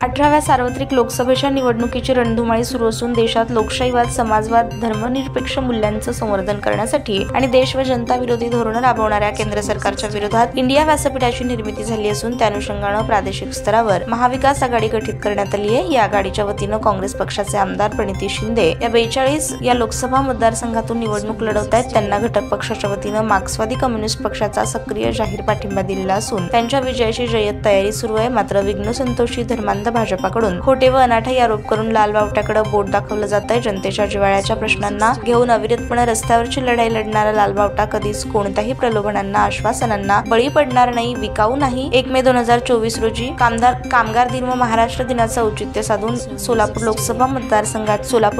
18व्या सार्वत्रिक लोकसभेच्या निवडणुकीची रणधुमाळी सुरू असून देशात लोकशाहीवाद, समाजवाद, धर्मनिरपेक्ष मूल्यांचं संवर्धन करण्यासाठी आणि देश व जनता विरोधी धोरणं राबवणाऱ्या केंद्र सरकारच्या विरोधात इंडिया व्यासपीठाची निर्मिती झाली असून त्या अनुषंगानं प्रादेशिक स्तरावर महाविकास आघाडी गठीत करण्यात आली आहे। या आघाडीच्या वतीनं काँग्रेस पक्षाचे आमदार प्रणिती शिंदे या 42 या लोकसभा मतदारसंघातून निवडणूक लढवत आहेत। त्यांना घटक पक्षाच्या वतीनं मार्क्सवादी कम्युनिस्ट पक्षाचा सक्रिय जाहीर पाठिंबा दिलेला असून त्यांच्या विजयाची जय्यत तयारी सुरू आहे। मात्र विघ्न संतोषी धर्मांध भाजपाकडून खोटे व अनाठाई आरोप करून लाल बावट्याकडे बोट दाखवलं जात आहे। जनतेच्या जिव्हाळ्याच्या प्रश्नांना घेऊन अविरतपणे रस्त्यावरची लढाई लढणारा लाल बावटा कधीच कोणत्याही प्रलोभनांना, आश्वासनांना बळी पडणार नाही, विकाऊ नाही। 1 मे 2024 रोजी कामगार दिन व महाराष्ट्र दिनाचं औचित्य साधून सोलापूर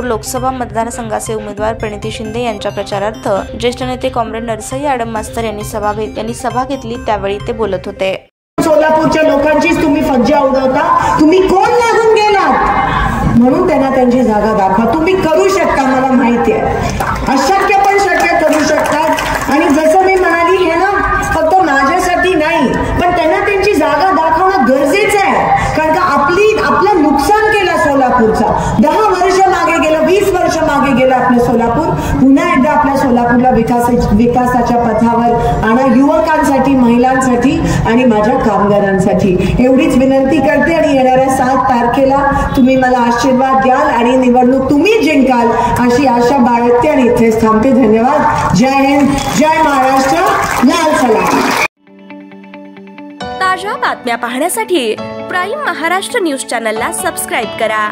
लोकसभा मतदारसंघाचे उमेदवार प्रणिती शिंदे यांच्या प्रचारार्थ ज्येष्ठ नेते कॉम्रेड नरसई आडम मास्तर यांनी सभा घेतली। त्यावेळी ते बोलत होते। सोलापूरच्या लोकांचीच तुम्ही फज्जा उडवता, तुम्ही कोण लागून गेलात म्हणून त्यांना त्यांची जागा दाखवा। तुम्ही करू शकता, मला माहिती आहे, अशक्य पण शक्य करू शकतात। आणि जसं मी म्हणाली, हे ना फक्त माझ्यासाठी नाही, पण त्यांना त्यांची जागा दाखवणं गरजेचं आहे। कारण का आपलं नुकसान केलं सोलापूरचा, 10 वर्ष मागे गेलं, 20 वर्ष मागे गेलं आपलं सोलापूर। पुन्हा एकदा आपल्या सोलापूरला विकासाच्या पथावर आणा, युवकांसाठी, महिलांसाठी आणि माझ्या कामगारांसाठी एवढीच विनंती करते। आणि येणाऱ्या 7 तारखेला तुम्ही मला आशीर्वाद द्याल आणि निवडणूक तुम्ही जिंकाल अशी आशा बाळगते आणि इथेच थांबते। धन्यवाद। जय हिंद, जय महाराष्ट्र, लाल सलाम। ताज्या बातम्या पाहण्यासाठी प्राईम महाराष्ट्र न्यूज चॅनलला सबस्क्राईब करा।